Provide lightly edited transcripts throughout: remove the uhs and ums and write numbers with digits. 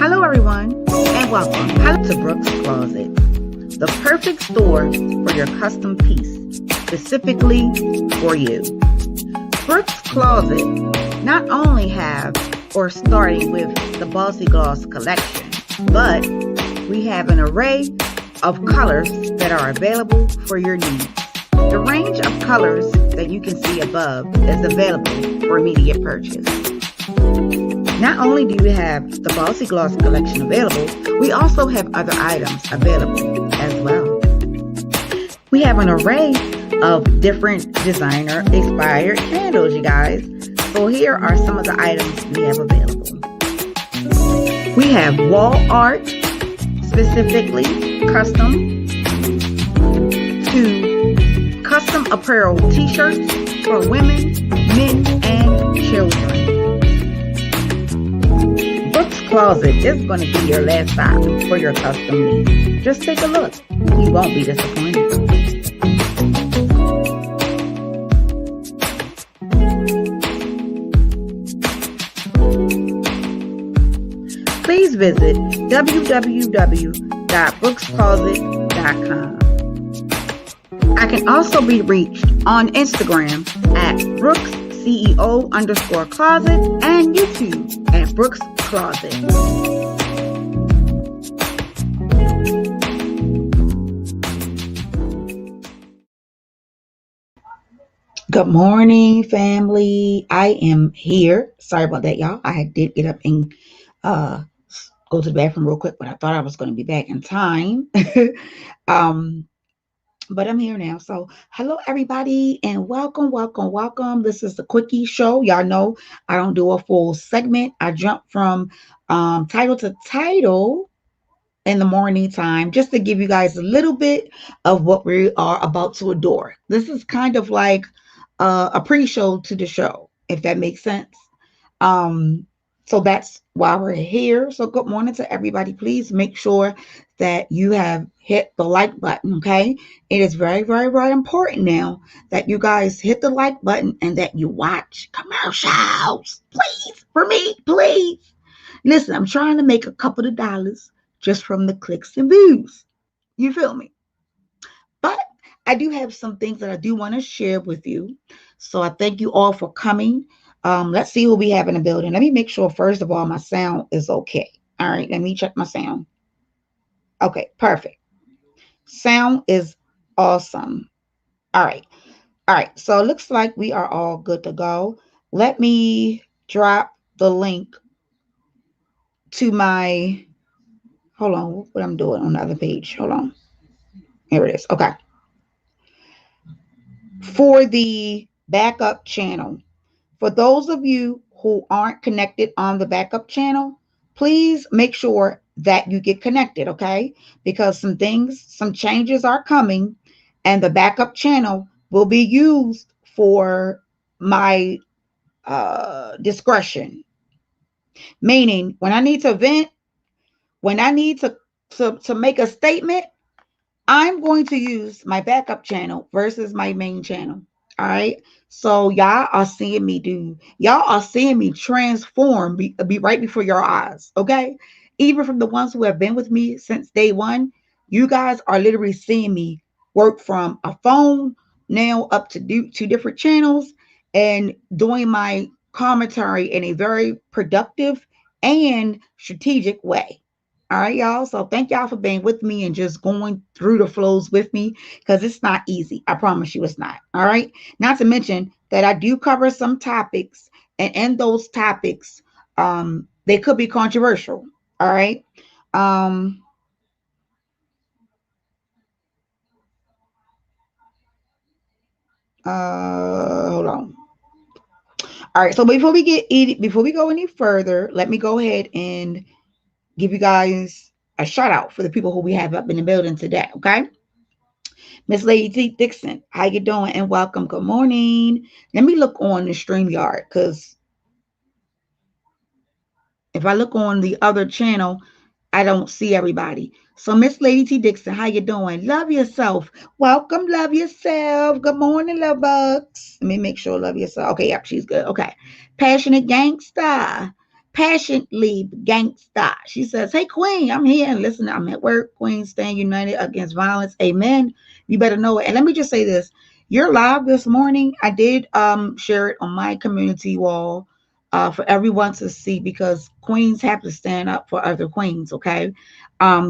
Hello everyone, and welcome to Brooks Closet, the perfect store for your custom piece, specifically for you. Brooks Closet not only have or starting with the Bossy Gloss collection, but we have an array of colors that are available for your needs. The range of colors that you can see above is available for immediate purchase. Not only do we have the Bossy Gloss collection available, we also have other items available as well. We have an array of different designer-inspired candles, you guys. So here are some of the items we have available. We have wall art, specifically custom, to custom apparel t-shirts for women, men, and children. Brooks Closet is going to be your last stop for your custom needs. Just take a look. You won't be disappointed. Please visit www.brookscloset.com. I can also be reached on Instagram at BrooksCEO_closet and YouTube at Brooks Closet. Good morning, family. I am here. Sorry about that, y'all. I did get up and go to the bathroom real quick, but I thought I was going to be back in time. But I'm here now. So hello, everybody, and welcome, welcome, welcome. This is the Quickie Show. Y'all know I don't do a full segment. I jump from title to title in the morning time, just to give you guys a little bit of what we are about to adore. This is kind of like a pre-show to the show, if that makes sense. Um, so that's why we're here. So good morning to everybody. Please make sure that you have hit the like button, okay? It is very, very, very important now that you guys hit the like button and that you watch commercials. Please, for me, please. Listen, I'm trying to make a couple of dollars just from the clicks and views. You feel me? But I do have some things that I do want to share with you. So I thank you all for coming. Let's see who we have in the building. Let me make sure, first of all, my sound is okay. All right, let me check my sound. Okay, perfect. Sound is awesome. All right. All right. So it looks like we are all good to go. Let me drop the link to my, hold on, what I'm doing on the other page. Hold on. Here it is. Okay. For the backup channel. For those of you who aren't connected on the backup channel, please make sure that you get connected, okay? Because some changes are coming, and the backup channel will be used for my discretion. Meaning, when I need to vent, when I need to make a statement, I'm going to use my backup channel versus my main channel. All right. So y'all are seeing me transform, be right before your eyes. Okay. Even from the ones who have been with me since day one, you guys are literally seeing me work from a phone now up to two different channels and doing my commentary in a very productive and strategic way. All right, y'all. So thank y'all for being with me and just going through the flows with me because it's not easy. I promise you it's not. All right. Not to mention that I do cover some topics, and in those topics, they could be controversial. All right. Um, Hold on. All right. So before we go any further, let me go ahead and give you guys a shout out for the people who we have up in the building today. Okay. Miss Lady T. Dixon, how you doing? And welcome. Good morning. Let me look on the StreamYard because if I look on the other channel, I don't see everybody. So Miss Lady T. Dixon, how you doing? Love yourself. Welcome, love yourself. Good morning, love bucks. Let me make sure love yourself. Okay, yep, she's good. Okay. Passionate gangsta. Passionately gangsta. She says, hey, Queen, I'm here. And listen, I'm at work. Queen, stand united against violence. Amen. You better know it. And let me just say this. You're live this morning. I did share it on my community wall for everyone to see because queens have to stand up for other queens. Okay.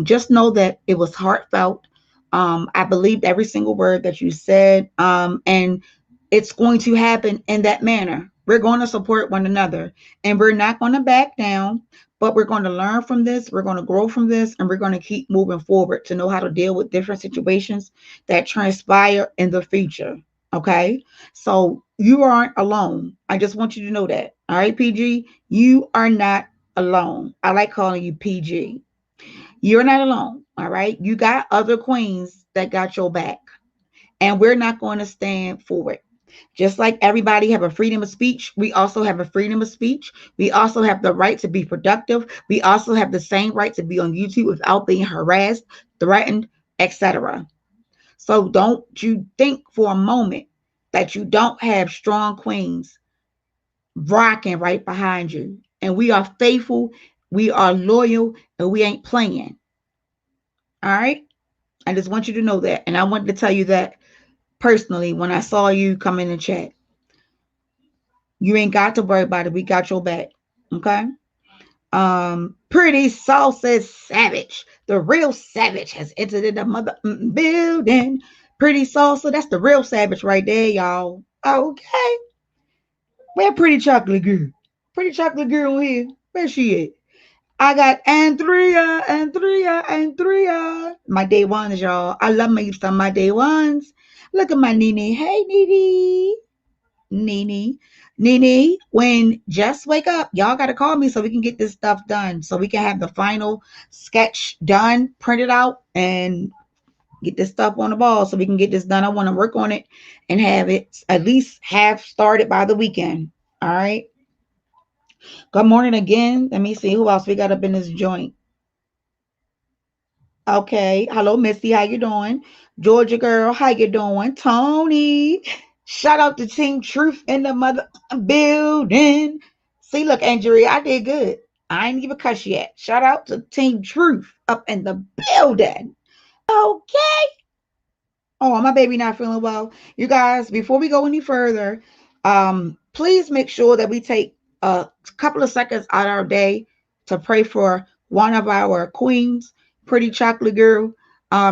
Just know that it was heartfelt. I believed every single word that you said. And it's going to happen in that manner. We're going to support one another and we're not going to back down, but we're going to learn from this. We're going to grow from this and we're going to keep moving forward to know how to deal with different situations that transpire in the future. Okay. So you aren't alone. I just want you to know that. All right, PG, you are not alone. I like calling you PG. You're not alone. All right. You got other queens that got your back and we're not going to stand for it. Just like everybody have a freedom of speech, we also have a freedom of speech. We also have the right to be productive. We also have the same right to be on YouTube without being harassed, threatened, etc. So don't you think for a moment that you don't have strong queens rocking right behind you. And we are faithful, we are loyal, and we ain't playing. All right? I just want you to know that. And I wanted to tell you that personally when I saw you come in the chat. You ain't got to worry about it. We got your back. Okay? Pretty saucy savage. The real savage has entered in the mother building. Pretty saucy. That's the real savage right there, y'all. Okay. Where pretty chocolate girl? Pretty chocolate girl here. Where she at? I got Andrea. My day ones, y'all. I love me some my day ones. Look at my Nene. Hey, Nene. Nene. Nene, when just wake up, y'all got to call me so we can get this stuff done. So we can have the final sketch done, printed out, and get this stuff on the ball so we can get this done. I want to work on it and have it at least half started by the weekend. All right. Good morning again. Let me see who else we got up in this joint. Okay. Hello, Missy. How you doing? Georgia girl, how you doing? Tony. Shout out to Team Truth in the mother building. See, look, Andrea, I did good. I ain't even cuss yet. Shout out to Team Truth up in the building. Okay. Oh, my baby not feeling well. You guys, before we go any further, please make sure that we take a couple of seconds out of our day to pray for one of our queens, Pretty Chocolate Girl.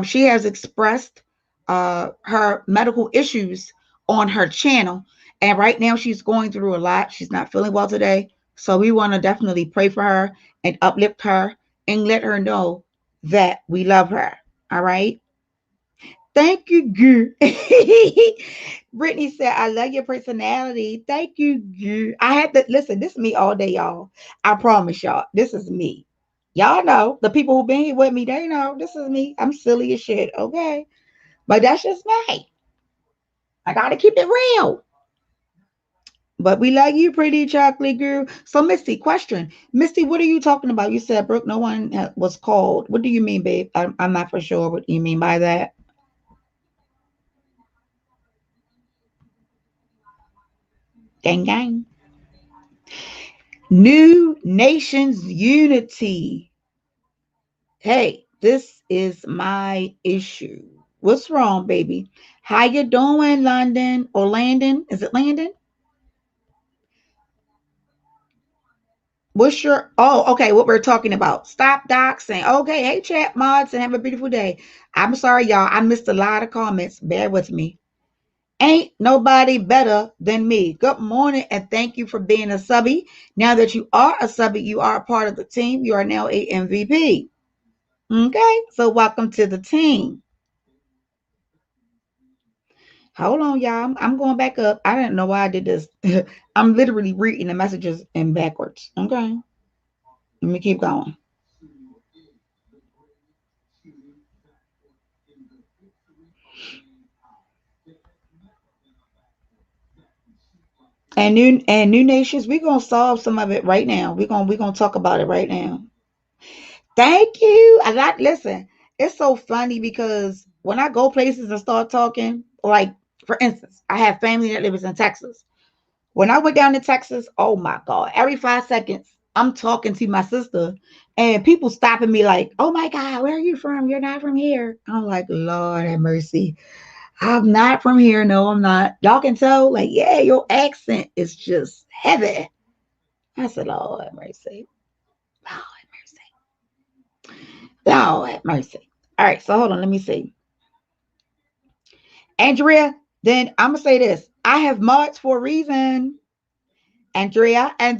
She has expressed her medical issues on her channel, and right now she's going through a lot. She's not feeling well today, so we want to definitely pray for her and uplift her and let her know that we love her. All right. Thank you, girl. Brittany said, I love your personality. Thank you, girl. I had to listen. This is me all day, y'all. I promise y'all. This is me. Y'all know the people who've been here with me, they know this is me. I'm silly as shit. Okay. But that's just me. I gotta keep it real. But we love you, pretty chocolate girl. So, Misty, question. Misty, what are you talking about? You said, Brooke, no one was called. What do you mean, babe? I'm not for sure what you mean by that. Gang, gang. New Nations Unity. Hey, this is my issue. What's wrong, baby? How you doing, London or Landon? Is it Landon? What's your okay, what we're talking about. Stop doxing. Okay, hey chat mods and have a beautiful day. I'm sorry, y'all. I missed a lot of comments. Bear with me. Ain't nobody better than me. Good morning and thank you for being a subby. Now that you are a subby, you are a part of the team. You are now a MVP. Okay, so welcome to the team. Hold on, y'all. I'm going back up. I didn't know why I did this. I'm literally reading the messages in backwards. Okay, let me keep going. And new nations, we're gonna solve some of it right now. We're gonna talk about it right now. Thank you. I got listen. It's so funny because when I go places and start talking, like for instance, I have family that lives in Texas. When I went down to Texas, oh my God, every 5 seconds, I'm talking to my sister and people stopping me like, oh my God, where are you from? You're not from here. I'm like, Lord have mercy. I'm not from here. No, I'm not. Y'all can tell, like, yeah, your accent is just heavy. I said, Lord have mercy. Lord have mercy. Lord have mercy. All right, so hold on, let me see. Andrea, then I'm going to say this. I have mods for a reason. Andrea. I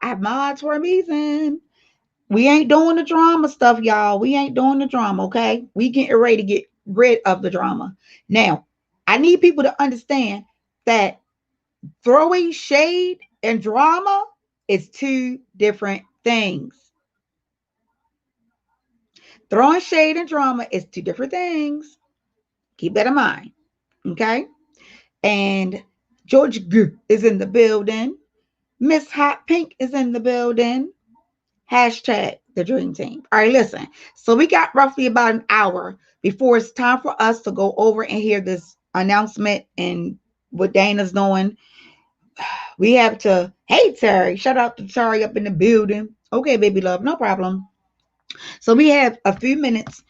have mods for a reason. We ain't doing the drama stuff, y'all. We ain't doing the drama, okay? We getting ready to get rid of the drama. Now, I need people to understand that throwing shade and drama is two different things. Throwing shade and drama is two different things. Keep that in mind, okay? And George G is in the building. Miss Hot Pink is in the building. Hashtag the dream team. All right, listen. So we got roughly about an hour before it's time for us to go over and hear this announcement and what Dana's doing. We have to, hey, Terry, shout out to Terry up in the building. Okay, baby love, no problem. So we have a few minutes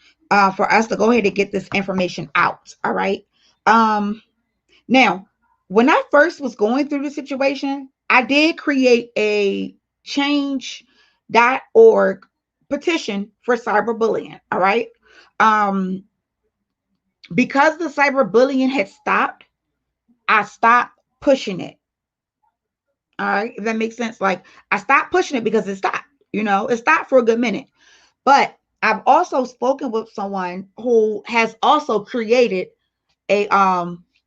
for us to go ahead and get this information out. All right. Now, when I first was going through the situation, I did create a change.org petition for cyberbullying. All right. Because the cyberbullying had stopped, I stopped pushing it. All right. If that makes sense. Like I stopped pushing it because it stopped, it stopped for a good minute. But I've also spoken with someone who has also created a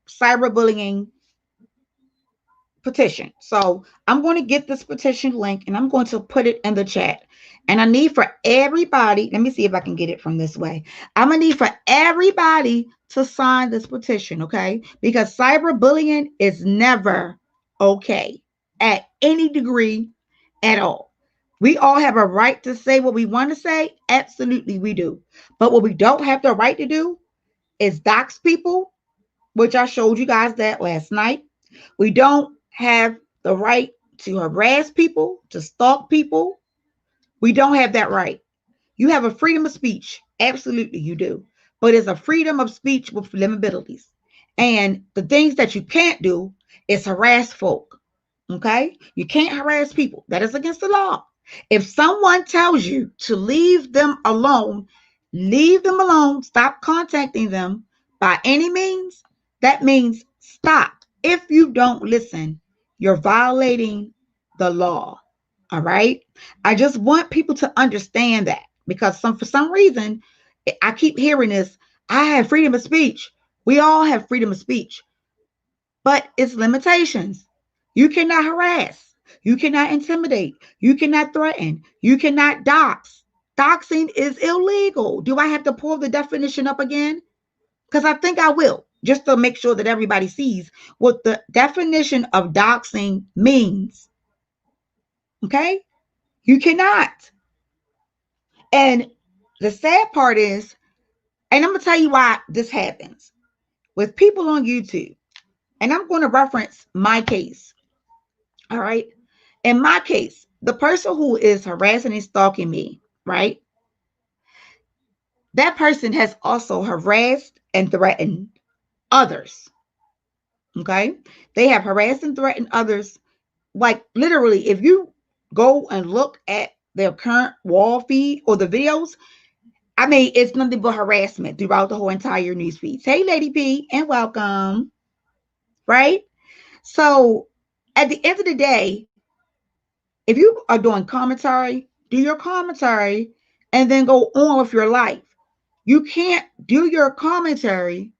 cyberbullying petition. So I'm going to get this petition link and I'm going to put it in the chat. And I need for everybody, let me see if I can get it from this way. I'm going to need for everybody to sign this petition, okay? Because cyberbullying is never okay at any degree at all. We all have a right to say what we want to say. Absolutely, we do. But what we don't have the right to do is dox people, which I showed you guys that last night. We don't have the right to harass people, to stalk people. We don't have that right. You have a freedom of speech. Absolutely, you do. But it's a freedom of speech with limitabilities. And the things that you can't do is harass folk. Okay? You can't harass people. That is against the law. If someone tells you to leave them alone, leave them alone. Stop contacting them by any means. That means stop. If you don't listen, you're violating the law. All right. I just want people to understand that because for some reason, I keep hearing this. I have freedom of speech. We all have freedom of speech, but it's limitations. You cannot harass. You cannot intimidate. You cannot threaten. You cannot dox. Doxing is illegal. Do I have to pull the definition up again? Because I think I will, just to make sure that everybody sees what the definition of doxing means. Okay? You cannot. And the sad part is, and I'm going to tell you why this happens with people on YouTube. And I'm going to reference my case. All right. In my case, the person who is harassing and stalking me, right? That person has also harassed and threatened others. Okay. They have harassed and threatened others. Like literally, if you go and look at their current wall feed or the videos, I mean, it's nothing but harassment throughout the whole entire news feed. Hey, Lady P, and welcome. Right? So at the end of the day, if you are doing commentary, do your commentary and then go on with your life. You can't do your commentary,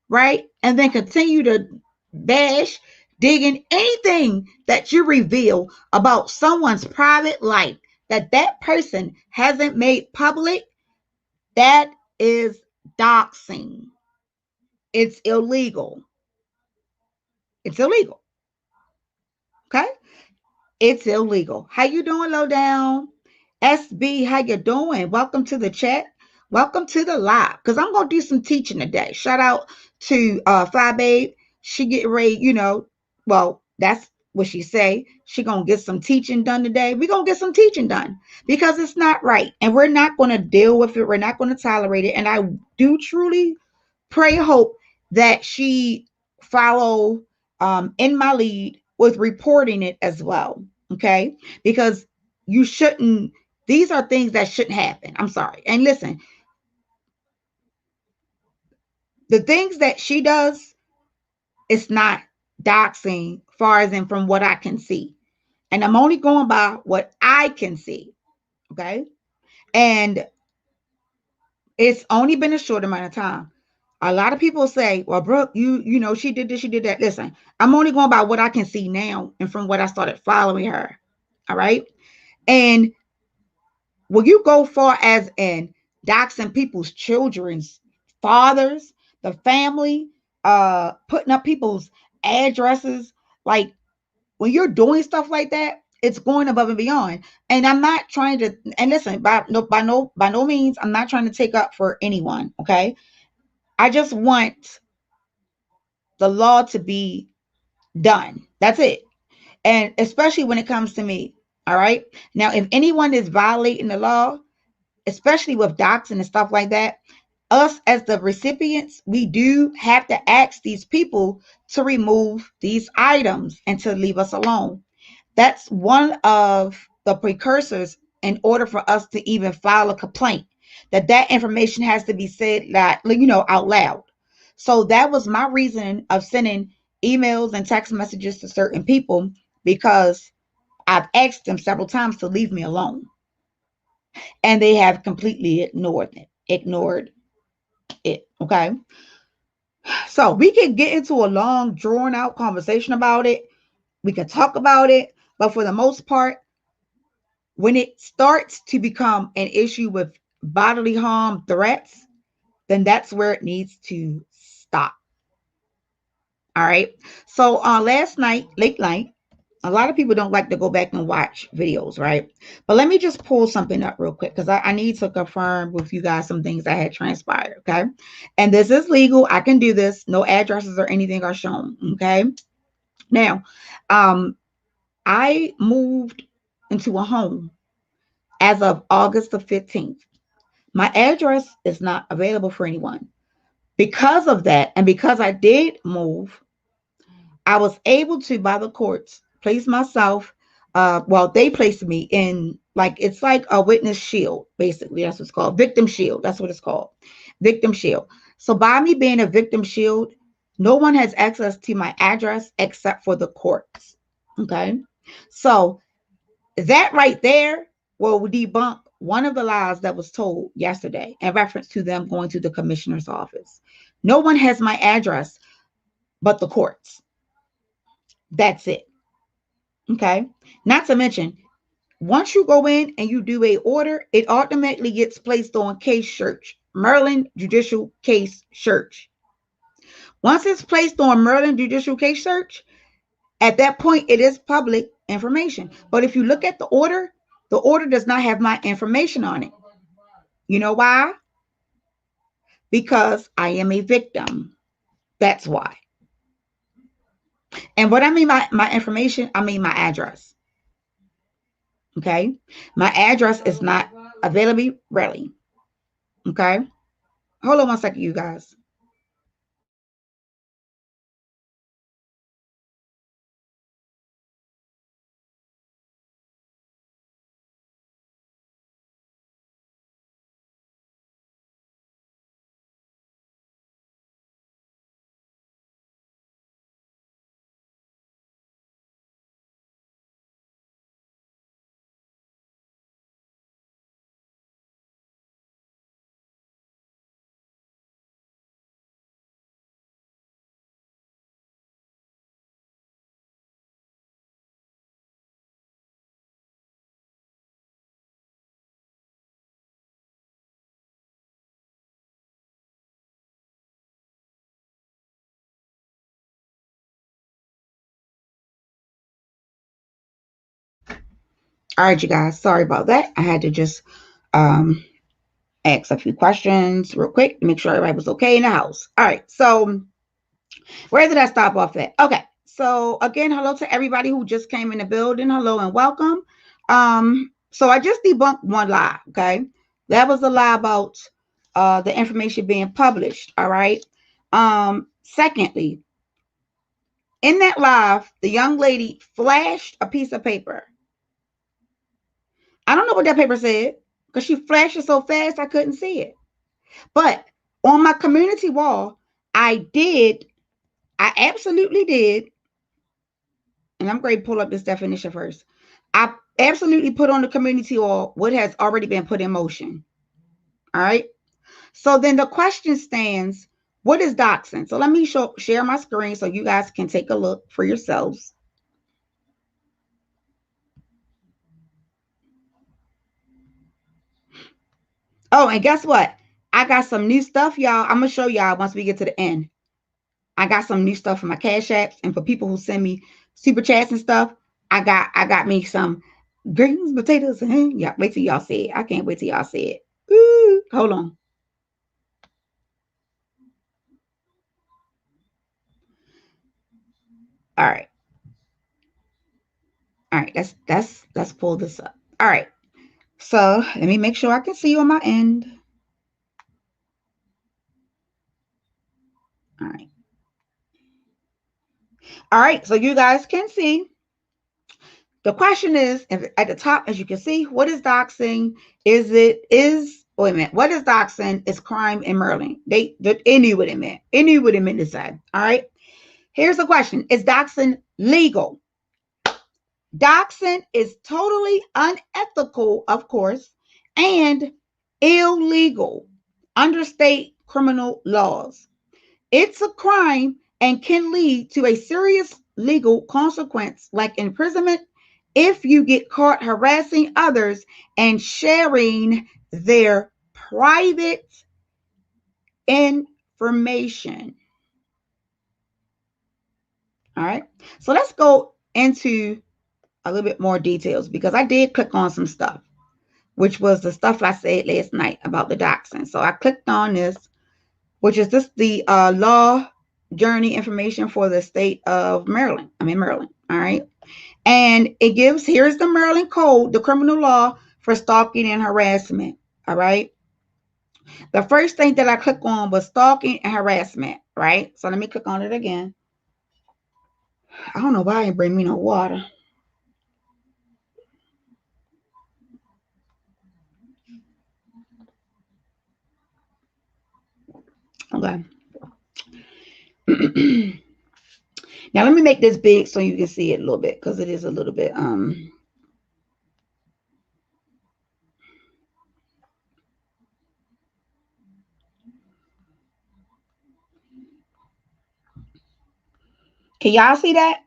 right? And then continue to bash, dig in anything that you reveal about someone's private life that that person hasn't made public. That is doxing. It's illegal. It's illegal. Okay? It's illegal. How you doing, Lowdown? SB, how you doing? Welcome to the chat. Welcome to the live. Because I'm going to do some teaching today. Shout out to Fly Babe. She getting ready, well, that's what she say. She going to get some teaching done today. We're going to get some teaching done because it's not right. And we're not going to deal with it. We're not going to tolerate it. And I do truly pray, hope that she follow in my lead with reporting it as well. Okay. Because you shouldn't, these are things that shouldn't happen. I'm sorry. And listen, the things that she does, it's not doxing far as in from what I can see. And I'm only going by what I can see. Okay. And it's only been a short amount of time. A lot of people say, well, Brooke, you know, she did this, she did that. Listen, I'm only going by what I can see now and from what I started following her. All right. And will you go far as in doxing people's children's fathers, the family, putting up people's addresses? Like when you're doing stuff like that, it's going above and beyond. And I'm not trying to, and listen, by no means, I'm not trying to take up for anyone. Okay. I just want the law to be done. That's it. And especially when it comes to me. All right. Now, if anyone is violating the law, especially with doxing and stuff like that, us as the recipients, we do have to ask these people to remove these items and to leave us alone. That's one of the precursors in order for us to even file a complaint, that information has to be said, like, out loud. So that was my reason of sending emails and text messages to certain people, because I've asked them several times to leave me alone. And they have completely ignored it. Okay. So we could get into a long, drawn out conversation about it. We could talk about it. But for the most part, when it starts to become an issue with bodily harm threats, then that's where it needs to stop. All right. So last night, late night, a lot of people don't like to go back and watch videos, right? But let me just pull something up real quick because I need to confirm with you guys some things that had transpired. Okay. And this is legal. I can do this. No addresses or anything are shown. Okay. Now, um, I moved into a home as of August the 15th. My address is not available for anyone. Because of that, and because I did move, I was able to, by the courts, place myself, well, they placed me in, like, it's like a witness shield, basically. That's what it's called. Victim shield. That's what it's called. Victim shield. So by me being a victim shield, no one has access to my address except for the courts. Okay. So that right there will debunk one of the lies that was told yesterday in reference to them going to the commissioner's office. No one has my address but the courts. That's it. Okay. Not to mention, once you go in and you do a order, it automatically gets placed on case search, Maryland Judicial Case Search. Once it's placed on Maryland Judicial Case Search, at that point, it is public information. But if you look at the order does not have my information on it. You know why? Because I am a victim. That's why. And what I mean by my information, I mean my address. Okay. My address is not available readily. Okay. Hold on one second, you guys. All right, you guys. Sorry about that. I had to just um ask a few questions real quick to make sure everybody was okay in the house. All right. So where did I stop off at? Okay. So again, hello to everybody who just came in the building. Hello and welcome. So I just debunked one lie. Okay. That was a lie about the information being published. All right. Secondly, in that live, the young lady flashed a piece of paper. I don't know what that paper said because she flashed it so fast I couldn't see it. But on my community wall, I absolutely did, and I'm going to pull up this definition first. I absolutely put on the community wall what has already been put in motion. All right. So then the question stands, what is doxing? So let me share my screen so you guys can take a look for yourselves. Oh, and guess what? I got some new stuff, y'all. I'm going to show y'all once we get to the end. I got some new stuff for my Cash Apps and for people who send me super chats and stuff. I got me some greens, potatoes, and yeah. Wait till y'all see it. I can't wait till y'all see it. Ooh, hold on. All right. All right. Let's pull this up. All right. So let me make sure I can see you on my end. All right. All right. So you guys can see. The question is at the top, as you can see, what is doxing? Wait a minute, what is doxing? Is crime in Maryland? They knew what it meant. They knew what it meant to say. All right. Here's the question. Is doxing legal? Doxing is totally unethical, of course, and illegal under state criminal laws. It's a crime and can lead to a serious legal consequence like imprisonment if you get caught harassing others and sharing their private information. All right. So let's go into a little bit more details because I did click on some stuff, which was the stuff I said last night about the doxing. So I clicked on this, which is this the law journey information for the state of Maryland. I'm in Maryland. All right. And it gives, here's the Maryland code, the criminal law for stalking and harassment. All right. The first thing that I clicked on was stalking and harassment. Right. So let me click on it again. I don't know why it didn't bring me no water. Okay. Now let me make this big so you can see it a little bit because it is a little bit can y'all see that?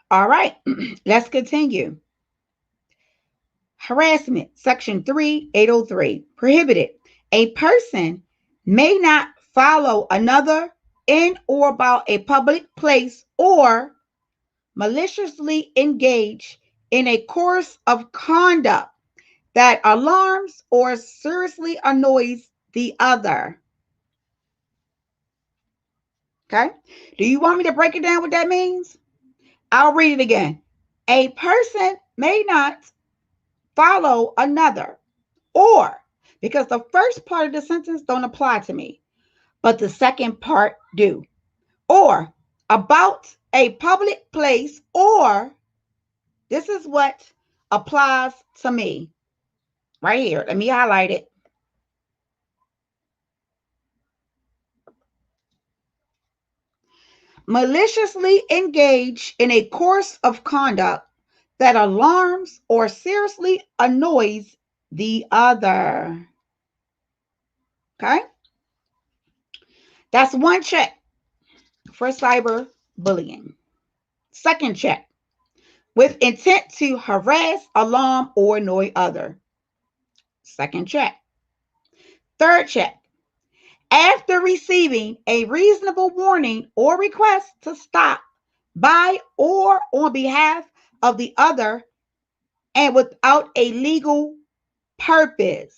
All right, let's continue. Harassment, section 3803, prohibited. A person may not follow another in or about a public place or maliciously engage in a course of conduct that alarms or seriously annoys the other. Okay? Do you want me to break it down what that means? I'll read it again. A person may not follow another or, because the first part of the sentence don't apply to me, but the second part do. Or about a public place, or this is what applies to me right here. Let me highlight it. Maliciously engage in a course of conduct that alarms or seriously annoys the other. Okay? That's one check for cyber bullying. Second check, with intent to harass, alarm, or annoy other. Second check. Third check, after receiving a reasonable warning or request to stop by or on behalf of the other and without a legal purpose.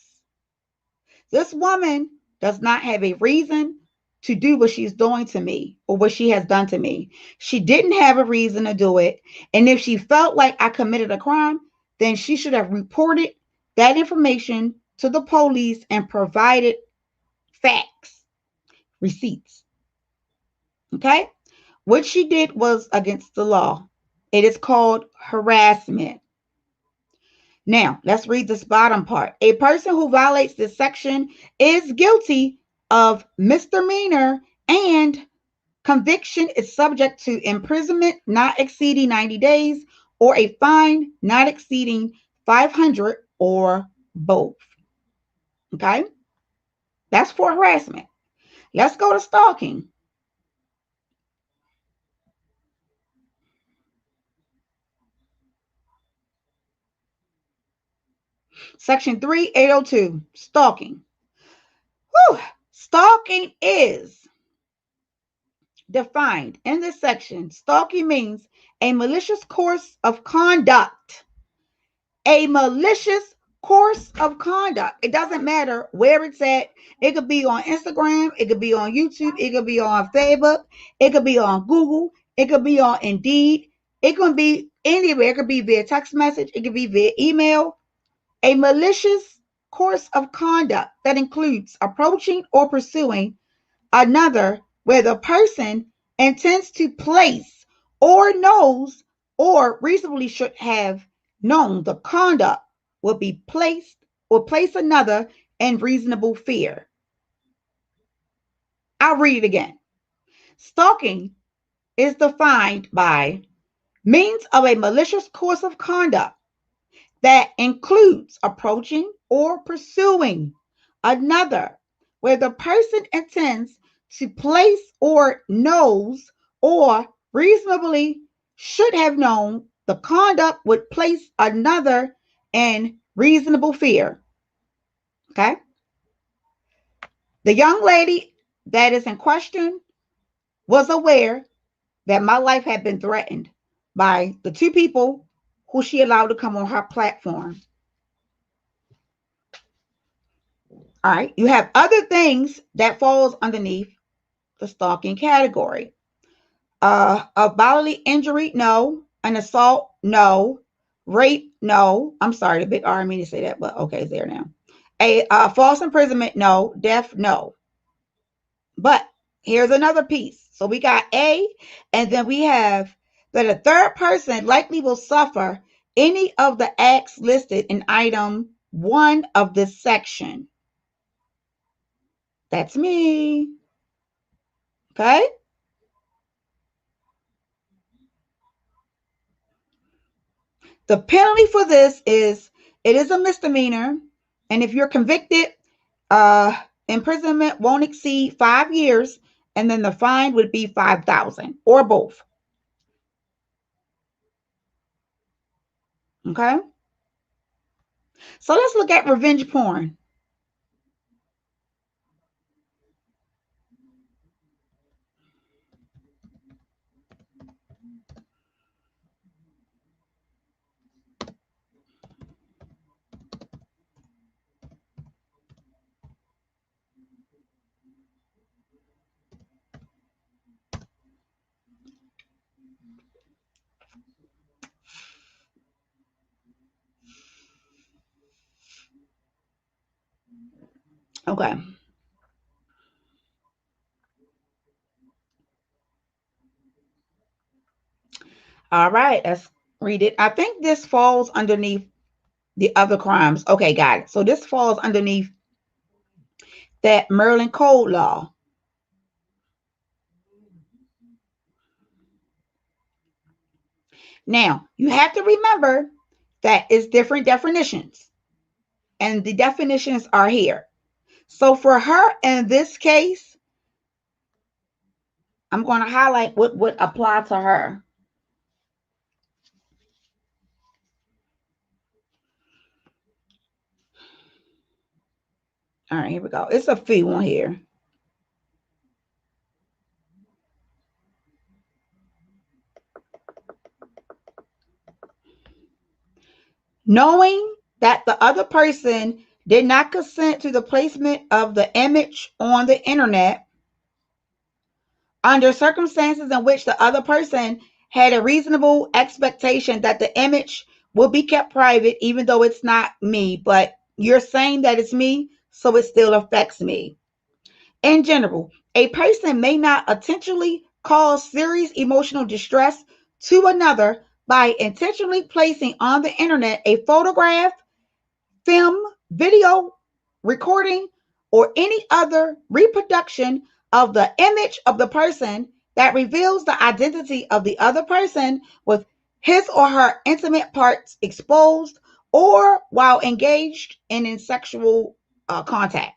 This woman does not have a reason to do what she's doing to me or what she has done to me. She didn't have a reason to do it. And if she felt like I committed a crime, then she should have reported that information to the police and provided facts, receipts. Okay? What she did was against the law. It is called harassment. Now, let's read this bottom part. A person who violates this section is guilty of misdemeanor, and conviction is subject to imprisonment not exceeding 90 days or a fine not exceeding 500 or both. Okay? That's for harassment. Let's go to stalking. Section 3802, stalking. Whew. Stalking is defined in this section. Stalking means a malicious course of conduct. A malicious course of conduct. It doesn't matter where it's at. It could be on Instagram. It could be on YouTube. It could be on Facebook. It could be on Google. It could be on Indeed. It could be anywhere. It could be via text message. It could be via email. A malicious course of conduct that includes approaching or pursuing another where the person intends to place or knows or reasonably should have known the conduct will be placed or place another in reasonable fear. I'll read it again. Stalking is defined by means of a malicious course of conduct that includes approaching or pursuing another where the person intends to place or knows or reasonably should have known the conduct would place another in reasonable fear. Okay? The young lady that is in question was aware that my life had been threatened by the two people who she allowed to come on her platform. All right. You have other things that falls underneath the stalking category. A bodily injury, no. An assault, no. Rape, no. I'm sorry, the big R, I mean to say that, but okay, it's there now. A false imprisonment, no. Death, no. But here's another piece. So we got A, and then we have that a third person likely will suffer any of the acts listed in item 1 of this section. That's me. Okay? The penalty for this is it is a misdemeanor, and if you're convicted, imprisonment won't exceed 5 years, and then the fine would be $5,000 or both. Okay? So let's look at revenge porn. Okay. All right, let's read it. I think this falls underneath the other crimes. Okay, got it. So this falls underneath that Maryland Code law. Now, you have to remember that it's different definitions, and the definitions are here. So for her in this case, I'm going to highlight what would apply to her. All right, here we go. It's a fee one here. Knowing that the other person did not consent to the placement of the image on the internet under circumstances in which the other person had a reasonable expectation that the image will be kept private, even though it's not me, but you're saying that it's me, so it still affects me. In general, a person may not intentionally cause serious emotional distress to another by intentionally placing on the internet a photograph, film, video, recording, or any other reproduction of the image of the person that reveals the identity of the other person with his or her intimate parts exposed or while engaged in sexual contact.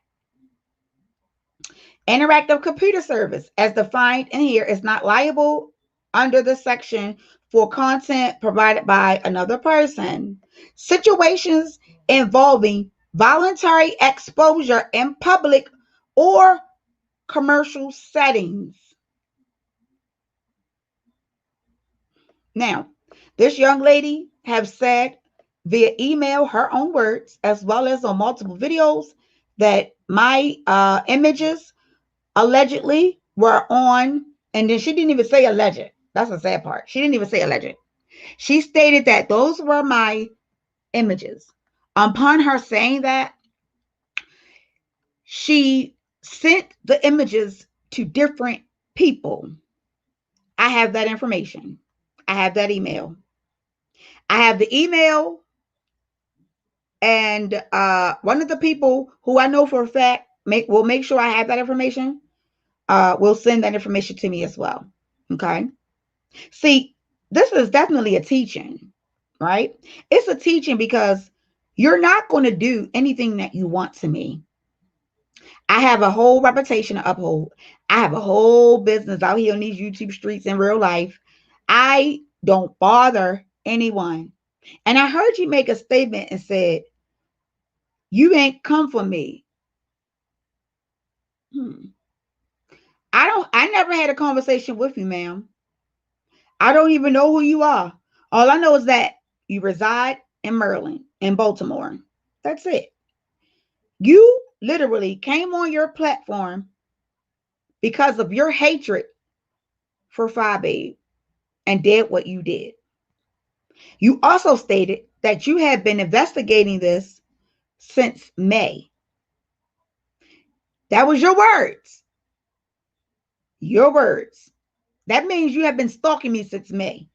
Interactive computer service, as defined in here, is not liable under the section for content provided by another person. Situations involving voluntary exposure in public or commercial settings. Now, this young lady have said via email, her own words, as well as on multiple videos, that my images allegedly were on, and then she didn't even say alleged. That's the sad part. She didn't even say alleged. She stated that those were my images. Upon her saying that, she sent the images to different people. I have that information. I have that email. I have the email, and one of the people who I know for a fact will make sure I have that information. will send that information to me as well. Okay. See, this is definitely a teaching, right? It's a teaching because you're not going to do anything that you want to me. I have a whole reputation to uphold. I have a whole business out here on these YouTube streets in real life. I don't bother anyone. And I heard you make a statement and said, you ain't come for me. I never had a conversation with you, ma'am. I don't even know who you are. All I know is that you reside in Maryland, in Baltimore. That's it. You literally came on your platform because of your hatred for Phi Babe and did what you did. You also stated that you had been investigating this since May. That was your words. Your words. That means you have been stalking me since May.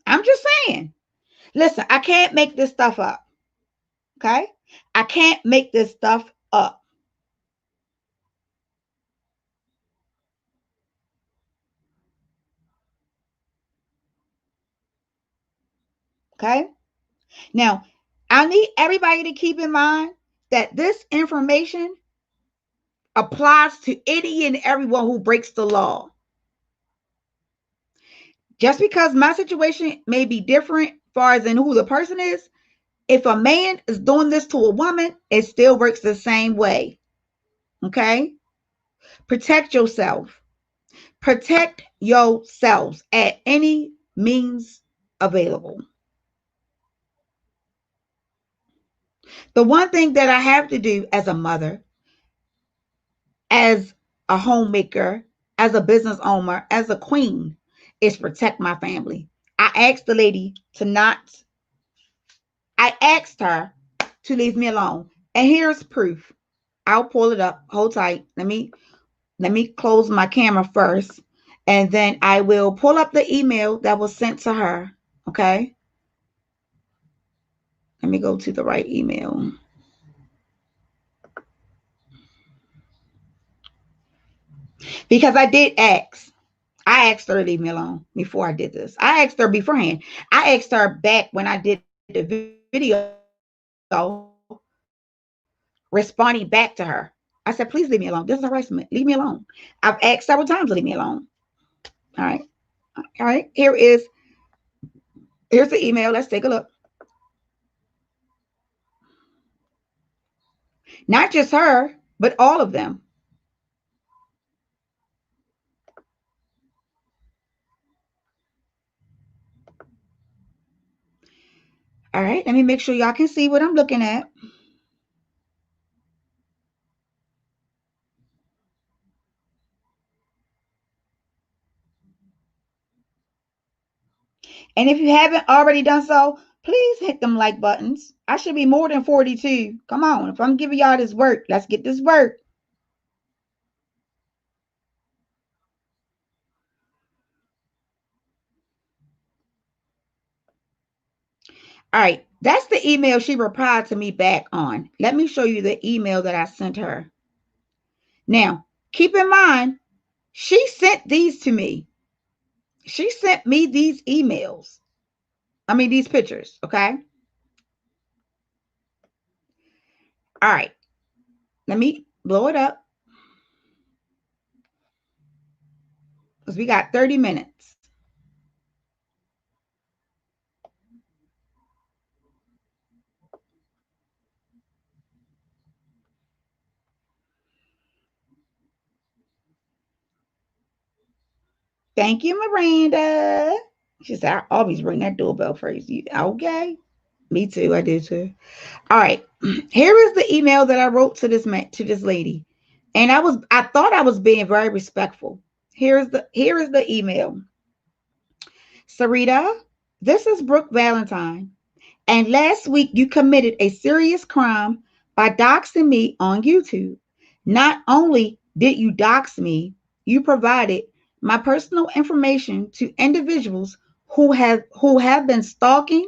I'm just saying. Listen, I can't make this stuff up. Okay? I can't make this stuff up. Okay? Now, I need everybody to keep in mind that this information applies to any and everyone who breaks the law. Just because my situation may be different as far as in who the person is, if a man is doing this to a woman, it still works the same way. Okay? Protect yourself. Protect yourselves at any means available. The one thing that I have to do as a mother, as a homemaker, as a business owner, as a queen, is protect my family. I asked the lady to not, I asked her to leave me alone. And here's proof. I'll pull it up. Hold tight. Let me close my camera first. And then I will pull up the email that was sent to her. Okay. Let me go to the right email. Because I did ask. I asked her to leave me alone before I did this. I asked her beforehand. I asked her back when I did the video, responding back to her. I said, please leave me alone. This is harassment. Leave me alone. I've asked several times to leave me alone. All right. All right. Here's the email. Let's take a look. Not just her, but all of them. All right. Let me make sure y'all can see what I'm looking at. And if you haven't already done so, please hit them like buttons. I should be more than 42. Come on. If I'm giving y'all this work, let's get this work. All right. That's the email she replied to me back on. Let me show you the email that I sent her. Now, keep in mind, she sent these to me. She sent me these emails. I mean, these pictures. Okay. All right. Let me blow it up. Because we got 30 minutes. Thank you, Miranda. She said, I always ring that doorbell first. Okay. Me too. I do too. All right. Here is the email that I wrote to this lady. And I thought I was being very respectful. Here is the email. Sarita, this is Brooke Valentine. And last week you committed a serious crime by doxing me on YouTube. Not only did you dox me, you provided my personal information to individuals who have been stalking,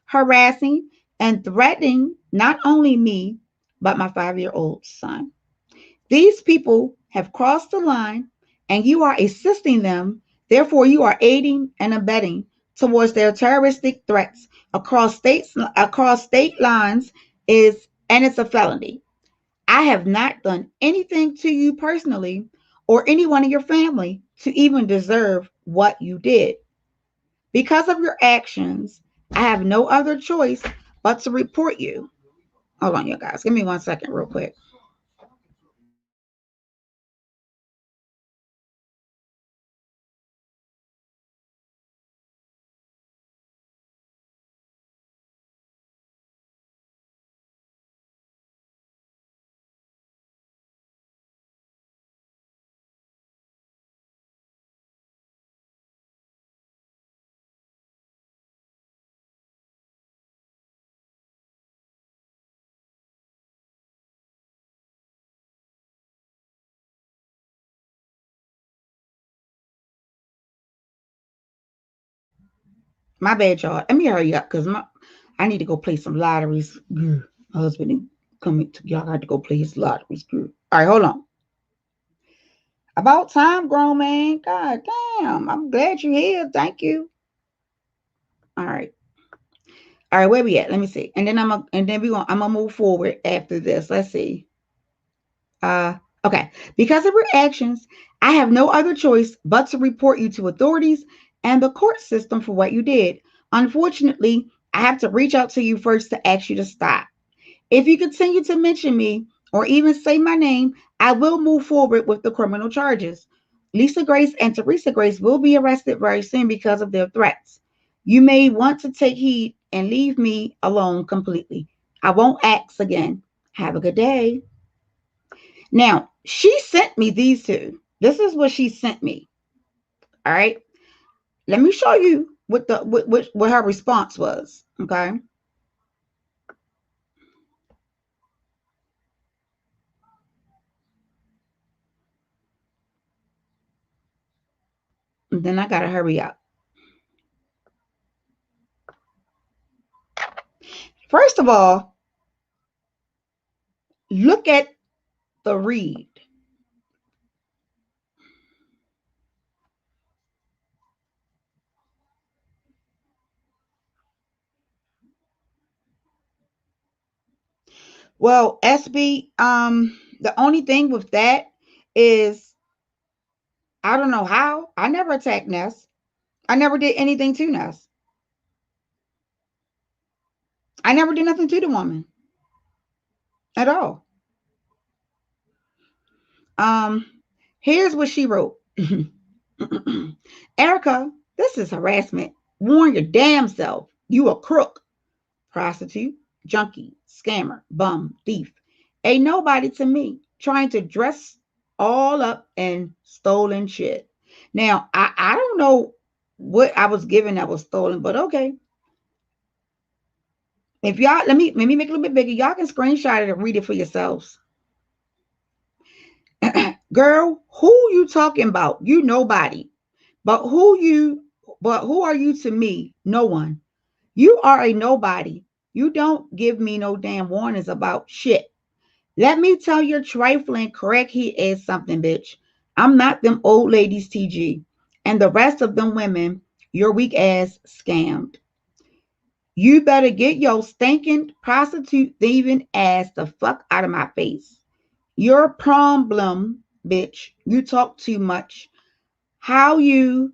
harassing, and threatening not only me, but my 5-year-old son. These people have crossed the line and you are assisting them. Therefore, you are aiding and abetting towards their terroristic threats across state lines is and it's a felony. I have not done anything to you personally or anyone in your family to even deserve what you did. Because of your actions, I have no other choice but to report you. Hold on, you guys. Give me 1 second, real quick. My bad, y'all. Let me hurry up because I need to go play some lotteries. My husband is coming to y'all. Got to go play his lotteries. All right, hold on. About time, grown man. God damn. I'm glad you're here. Thank you. All right. All right, where we at? Let me see. And then I'm gonna move forward after this. Let's see. Uh okay. Because of your actions, I have no other choice but to report you to authorities and the court system for what you did. Unfortunately, I have to reach out to you first to ask you to stop. If you continue to mention me or even say my name, I will move forward with the criminal charges. Lisa Grace and Teresa Grace will be arrested very soon because of their threats. You may want to take heed and leave me alone completely. I won't ask again. Have a good day. Now, she sent me these two. This is what she sent me. All right. Let me show you what her response was. Okay. And then I gotta hurry up. First of all, look at the read. Well, SB, the only thing with that is I don't know how. I never attacked Ness. I never did anything to Ness. I never did nothing to the woman at all. Um, Here's what she wrote. Erica, this is harassment. Warn your damn self. You a crook, prostitute, junkie, scammer, bum, thief. Ain't nobody to me trying to dress all up in stolen shit. Now, I don't know what I was given that was stolen, but okay. If y'all let me make it a little bit bigger. Y'all can screenshot it and read it for yourselves. Girl, who you talking about? You nobody. But who are you to me? No one. You are a nobody. You don't give me no damn warnings about shit. Let me tell your trifling crackhead ass something, bitch. I'm not them old ladies TG. And the rest of them women, your weak ass scammed. You better get your stinking prostitute thieving ass the fuck out of my face. Your problem, bitch. You talk too much. How you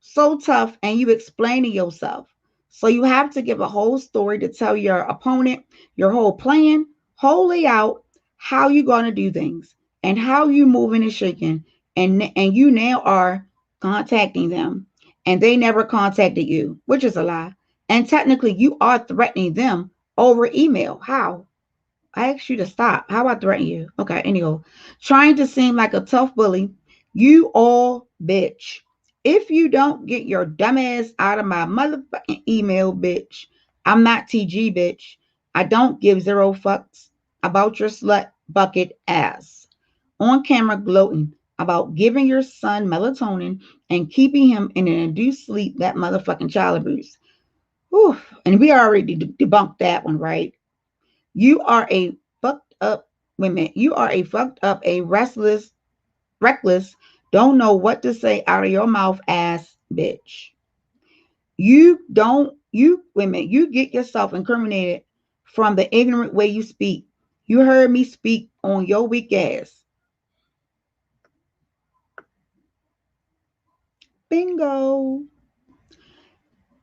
so tough and you explaining yourself. So you have to give a whole story to tell your opponent your whole plan, whole layout, how you gonna do things, and how you moving and shaking. And you now are contacting them, and they never contacted you, which is a lie. And technically, you are threatening them over email. How? I asked you to stop. How about threaten you? Okay, anyhow. Trying to seem like a tough bully. You all bitch. If you don't get your dumb ass out of my motherfucking email, bitch, I'm not TG, bitch. I don't give zero fucks about your slut bucket ass. On camera gloating about giving your son melatonin and keeping him in an induced sleep, that motherfucking child abuse. Whew. And we already debunked that one, right? You are a fucked up women. You are a fucked up, a reckless don't know what to say out of your mouth, ass bitch. You don't, you, women, you get yourself incriminated from the ignorant way you speak. You heard me speak on your weak ass. Bingo.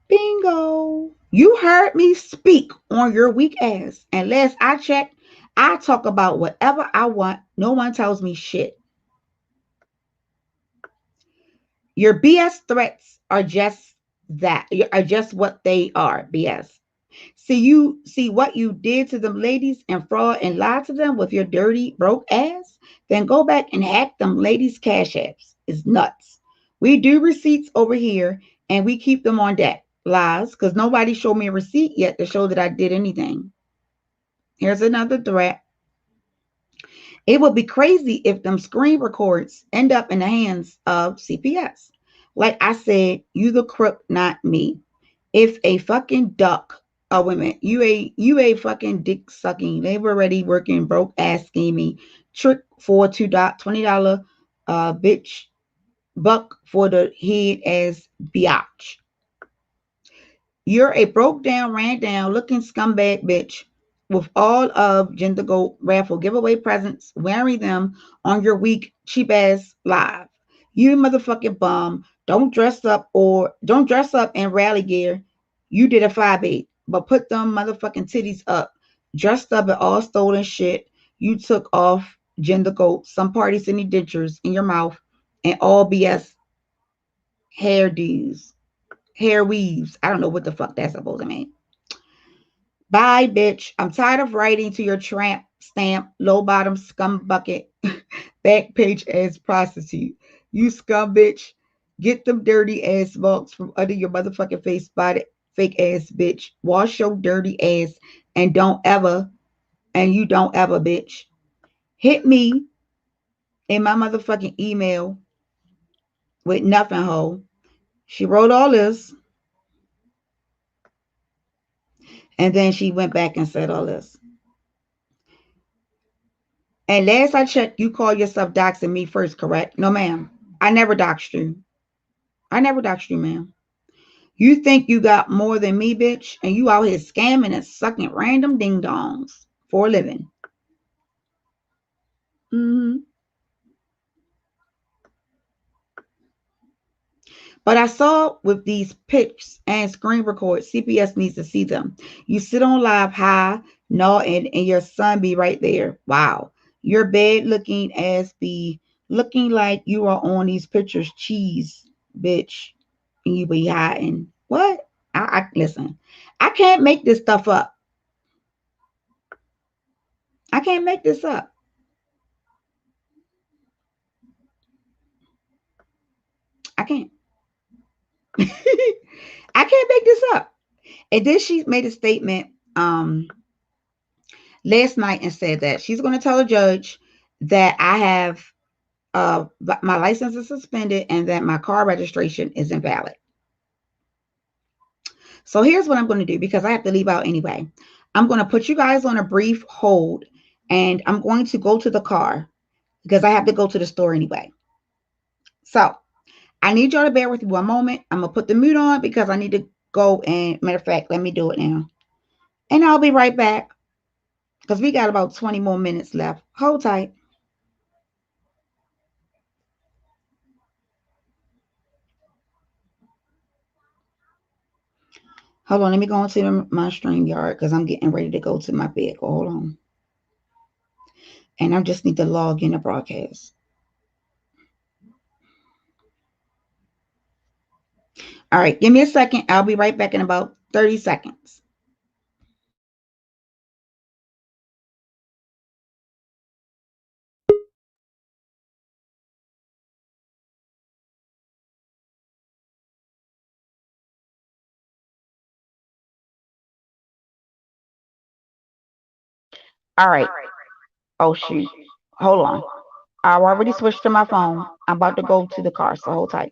Bingo. You heard me speak on your weak ass. And last I checked, I talk about whatever I want. No one tells me shit. Your BS threats are just that, are just what they are, BS. See what you did to them ladies and fraud and lied to them with your dirty, broke ass? Then go back and hack them ladies' cash apps. It's nuts. We do receipts over here and we keep them on deck. Lies, because nobody showed me a receipt yet to show that I did anything. Here's another threat. It would be crazy if them screen records end up in the hands of CPS. Like I said, you the crook, not me. If a fucking duck, oh wait a minute, you a fucking dick sucking, labor ready working broke ass scheming trick for $20 bitch buck for the head as biatch. You're a broke down, ran down looking scumbag bitch with all of Gender Gold raffle giveaway presents, wearing them on your weak cheap ass live. You motherfucking bum. Don't dress up in rally gear. You did a 5'8", but put them motherfucking titties up. Dressed up in all stolen shit. You took off Gender Gold, some parties and dentures in your mouth, and all BS hairdos. Hair weaves. I don't know what the fuck that's supposed to mean. Bye, bitch. I'm tired of writing to your tramp stamp, low bottom scum bucket, back page ass prostitute. You scum bitch. Get them dirty ass marks from under your motherfucking face, spotted fake ass bitch. Wash your dirty ass and you don't ever, bitch. Hit me in my motherfucking email with nothing, ho. She wrote all this and then she went back and said all this. And last I checked, you call yourself doxing me first, correct? No, ma'am. I never doxed you. I never doxed you, ma'am. You think you got more than me, bitch, and you out here scamming and sucking random ding dongs for a living. Mm-hmm. But I saw with these pics and screen records, CPS needs to see them. You sit on live high, nodding, and your son be right there. Wow. Your bad looking ass be looking like you are on these pictures, cheese, bitch, and you be hiding. What? I listen. I can't make this stuff up. I can't make this up. I can't. I can't make this up. And then she made a statement last night and said that she's going to tell a judge that I have my license is suspended and that my car registration is invalid. So here's what I'm going to do because I have to leave out anyway. I'm going to put you guys on a brief hold and I'm going to go to the car because I have to go to the store anyway. So I need y'all to bear with me one moment. I'm going to put the mute on because I need to go and matter of fact, let me do it now. And I'll be right back because we got about 20 more minutes left. Hold tight. Hold on, let me go into my StreamYard because I'm getting ready to go to my vehicle. Hold on. And I just need to log in the broadcast. All right, give me a second. I'll be right back in about 30 seconds. All right. Oh, shoot. Hold on. I already switched to my phone. I'm about to go to the car, so hold tight.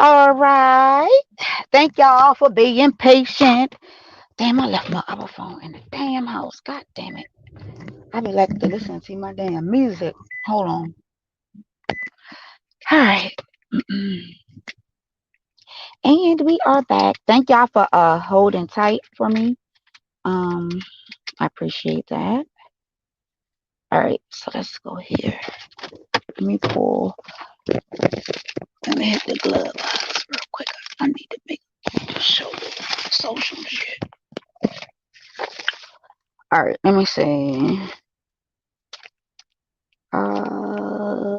All right. Thank y'all for being patient. Damn, I left my other phone in the damn house. God damn it. I be like to listen to my damn music. Hold on. All right. And we are back. Thank y'all for holding tight for me. Um, I appreciate that. All right, so let's go here. Let me pull. Let me hit the glove box real quick. I need to make show social shit. All right, let me see. Uh,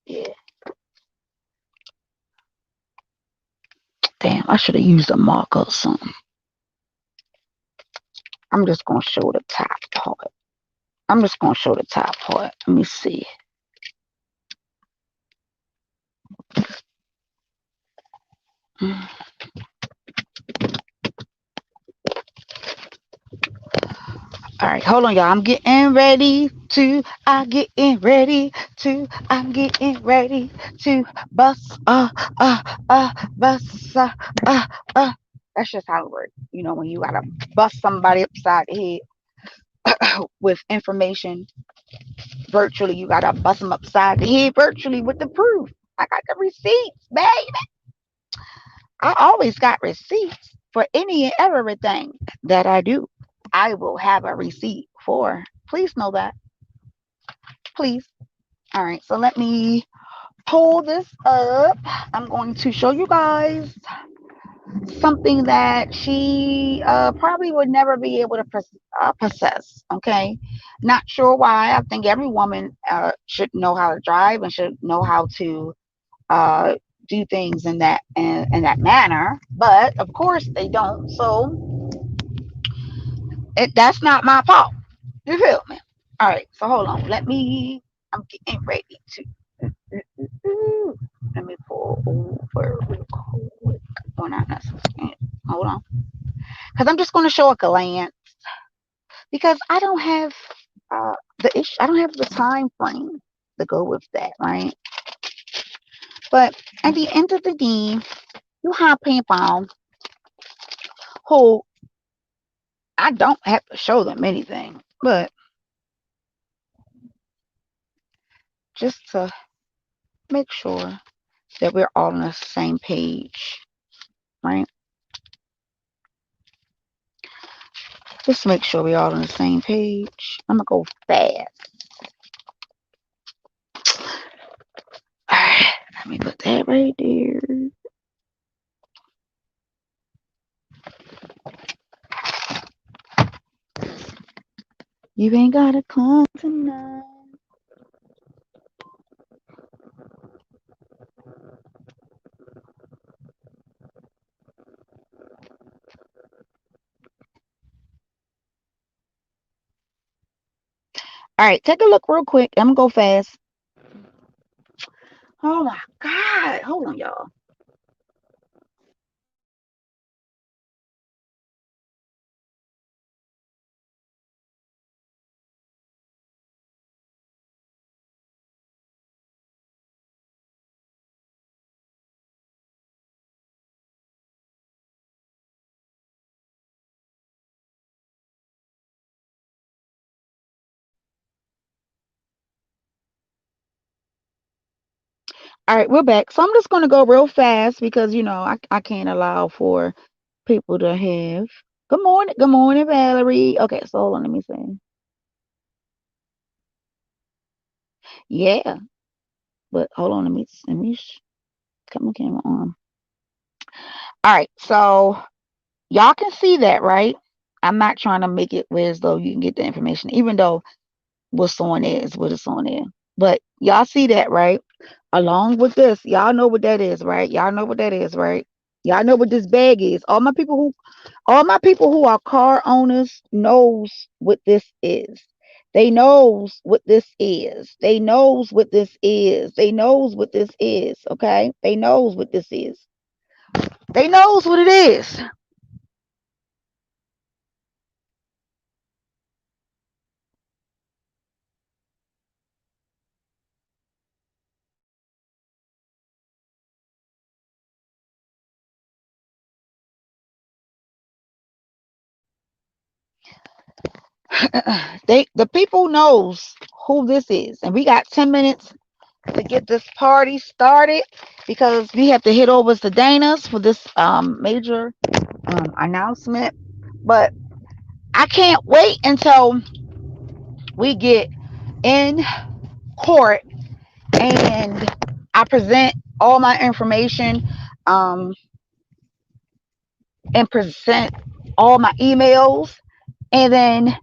yeah. Damn, I should have used a marker or something. I'm just gonna show the top part. I'm just gonna show the top part. Let me see. All right, hold on, y'all. I'm getting ready to. I'm getting ready to bust. Bust. That's just how it works. You know, when you gotta bust somebody upside the head with information virtually, you gotta bust them upside the head virtually with the proof. I got the receipts, baby. I always got receipts for any and everything that I do. I will have a receipt for. Please know that. Please. All right, so let me pull this up. I'm going to show you guys something that she probably would never be able to possess. Okay, not sure why. I think every woman should know how to drive and should know how to uh, do things in that manner. But of course they don't. So that's not my fault. You feel me? All right. So hold on. I'm getting ready to. Let me pull over real quick. Oh, not necessarily. Hold on. Because I'm just going to show a glance. Because I don't have the issue. I don't have the time frame to go with that, right? But at the end of the day, you have people who I don't have to show them anything, but just to make sure that we're all on the same page, right? Just to make sure we're all on the same page. I'm gonna go fast. All right, let me put that right there. You ain't gotta come tonight. All right, take a look real quick. I'm gonna go fast. Oh my God. Hold on, y'all. All right, we're back. So I'm just gonna go real fast because I can't allow for people to have. Good morning, Valerie. Okay, so hold on, let me see. Yeah, but hold on, let me cut my camera on. All right, so y'all can see that, right? I'm not trying to make it where as though you can get the information, even though what's on there is what it's on there. But y'all see that, right? Along with this, y'all know what that is, right? Y'all know what that is, right? Y'all know what this bag is. All my people who are car owners knows what this is. They knows what this is. They knows what this is. They knows what this is. Okay? They knows what this is. They knows what it is. the people knows who this is, and we got 10 minutes to get this party started because we have to head over to Dana's for this major announcement. But I can't wait until we get in court and I present all my information um, and present all my emails, and then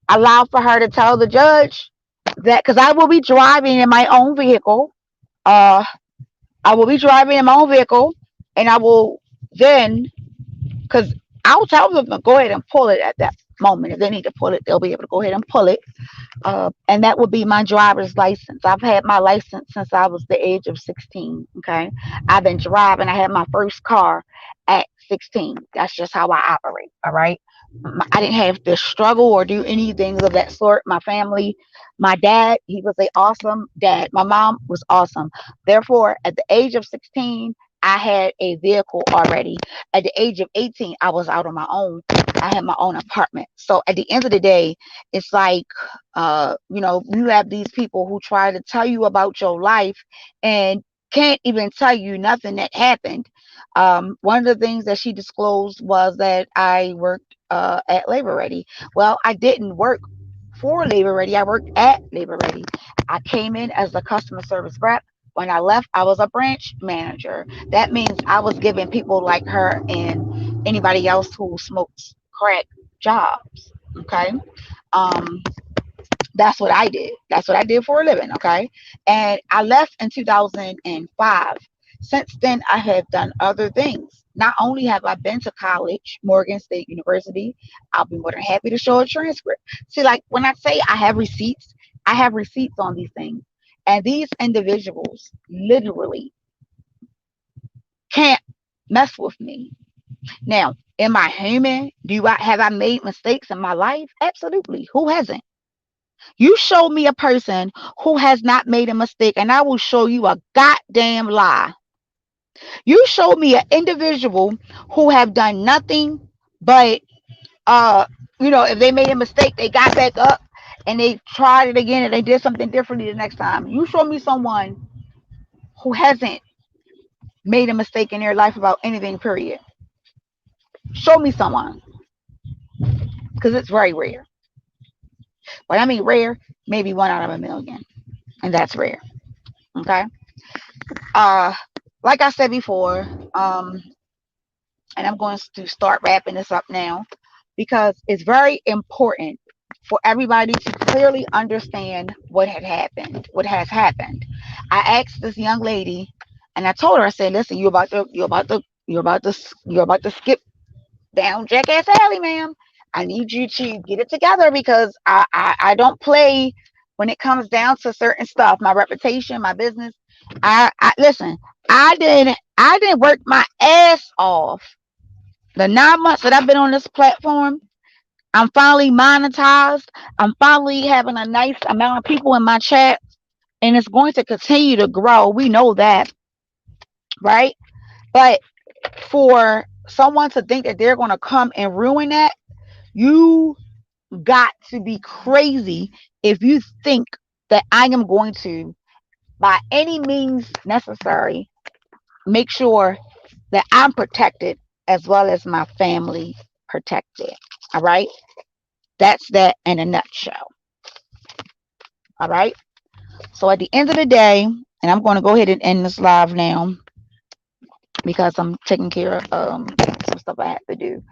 allow for her to tell the judge that, because I will be driving in my own vehicle. Uh, I will be driving in my own vehicle, and I will then, because I'll tell them to go ahead and pull it at that moment. If they need to pull it, they'll be able to go ahead and pull it. And that would be my driver's license. I've had my license since I was the age of 16. Okay. I've been driving. I had my first car at 16. That's just how I operate. All right. I didn't have to struggle or do anything of that sort. My family, my dad, he was an awesome dad. My mom was awesome. Therefore, at the age of 16, I had a vehicle already. At the age of 18, I was out on my own. I had my own apartment. So at the end of the day, it's like, you have these people who try to tell you about your life and can't even tell you nothing that happened. One of the things that she disclosed was that I worked at Labor Ready. Well, I didn't work for Labor Ready. I worked at Labor Ready. I came in as a customer service rep. When I left, I was a branch manager. That means I was giving people like her and anybody else who smokes crack jobs. Okay. Um, that's what I did. That's what I did for a living. Okay. And I left in 2005. Since then, I have done other things. Not only have I been to college, Morgan State University, I'll be more than happy to show a transcript. See, like when I say I have receipts on these things. And these individuals literally can't mess with me. Now, am I human? Have I made mistakes in my life? Absolutely. Who hasn't? You show me a person who has not made a mistake, and I will show you a goddamn lie. You show me an individual who have done nothing but, uh, if they made a mistake, they got back up and they tried it again and they did something differently the next time. You show me someone who hasn't made a mistake in their life about anything, period. Show me someone, because it's very rare. When I mean rare, maybe one out of a million, and that's rare. Okay. Uh, like I said before, and I'm going to start wrapping this up now because it's very important for everybody to clearly understand what had happened, what has happened. I asked this young lady, and I told her, I said, "Listen, you're about to skip down Jackass Alley, ma'am. I need you to get it together because I don't play when it comes down to certain stuff. My reputation, my business. I listen. I didn't work my ass off the 9 months that I've been on this platform. I'm finally monetized. I'm finally having a nice amount of people in my chat, and it's going to continue to grow. We know that, right? But for someone to think that they're going to come and ruin that, you got to be crazy if you think that I am going to, by any means necessary, make sure that I'm protected as well as my family protected. All right. That's that in a nutshell. All right. So at the end of the day, and I'm going to go ahead and end this live now because I'm taking care of some stuff I have to do.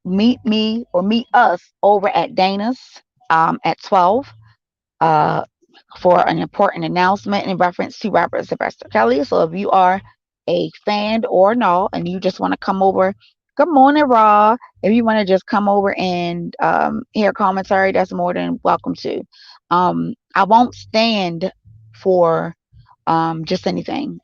Meet me or meet us over at Dana's at 12 uh, for an important announcement in reference to rapper Sylvester Kelly. So if you are a fan or no, and you just want to come over, good morning, Raw. If you want to just come over and hear commentary, that's more than welcome to. I won't stand for just anything.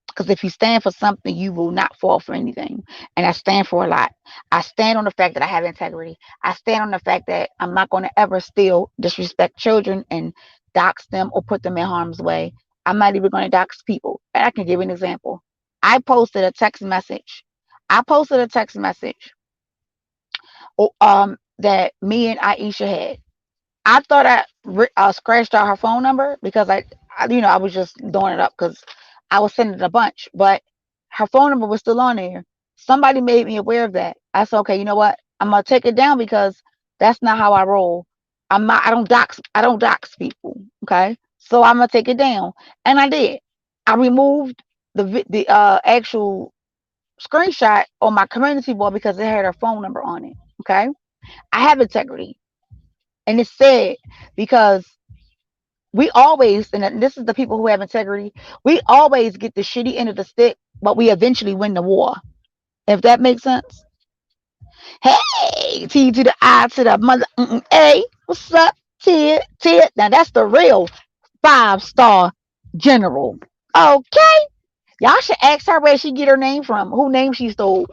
Because if you stand for something, you will not fall for anything. And I stand for a lot. I stand on the fact that I have integrity. I stand on the fact that I'm not going to ever steal, disrespect children, and dox them or put them in harm's way. I'm not even going to dox people. And I can give you an example. I posted a text message. I posted a text message that me and Aisha had. I thought I scratched out her phone number because I was just doing it up because I was sending a bunch, but her phone number was still on there. Somebody made me aware of that. I said, okay, you know what? I'm gonna take it down because that's not how I roll. I'm not. I don't dox people. Okay, so I'm gonna take it down, and I did. I removed the actual screenshot on my community board because it had her phone number on it. Okay, I have integrity, and it's sad because we always, and this is the people who have integrity, we always get the shitty end of the stick, but we eventually win the war. If that makes sense. Hey, T to the I to the mother. A, what's up, Ted? Ted. Now that's the real 5-star general. Okay, y'all should ask her where she get her name from, who name she stole,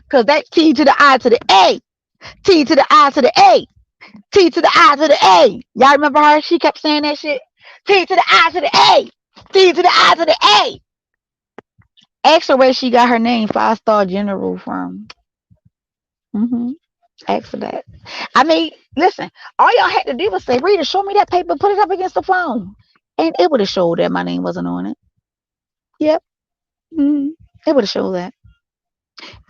cause that T to the I to the A, T to the I to the A. T to the I to the A. Y'all remember her? She kept saying that shit. T to the I to the A. T to the I to the A. Ask her where she got her name 5-star general from. Mm-hmm. Ask her that. I mean, listen, all y'all had to do was say, Rita, show me that paper, put it up against the phone. And it would have showed that my name wasn't on it. Yep. Mm-hmm. It would have showed that.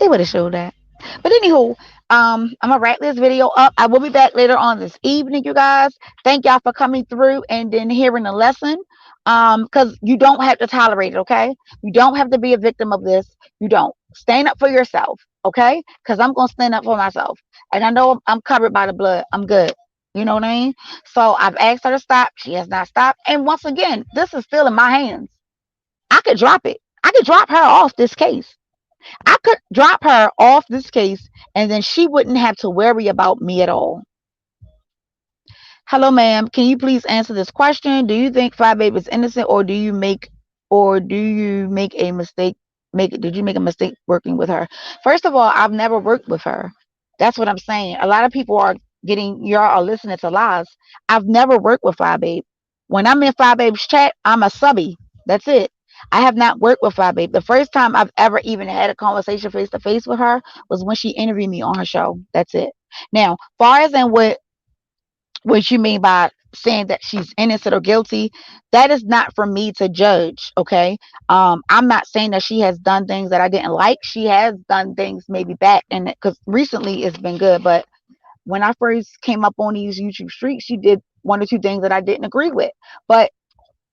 It would have showed that. But anywho, I'm gonna wrap this video up. I will be back later on this evening, you guys. Thank y'all for coming through and then hearing the lesson. Because you don't have to tolerate it, okay? You don't have to be a victim of this. You don't. Stand up for yourself, okay? Because I'm gonna stand up for myself. And I know I'm covered by the blood. I'm good. You know what I mean? So I've asked her to stop. She has not stopped. And once again, this is still in my hands. I could drop it. I could drop her off this case. I could drop her off this case and then she wouldn't have to worry about me at all. Hello, ma'am. Can you please answer this question? Do you think Fly Babe is innocent or do you make a mistake? Did you make a mistake working with her? First of all, I've never worked with her. That's what I'm saying. A lot of people are y'all are listening to lies. I've never worked with Fly Babe. When I'm in Fly Babe's chat, I'm a subby. That's it. I have not worked with Fly Babe. The first time I've ever even had a conversation face to face with her was when she interviewed me on her show. That's it. Now, far as in what you mean by saying that she's innocent or guilty, that is not for me to judge. Okay, I'm not saying that she has done things that I didn't like. She has done things maybe back and because recently it's been good, but when I first came up on these YouTube streets, she did one or two things that I didn't agree with. But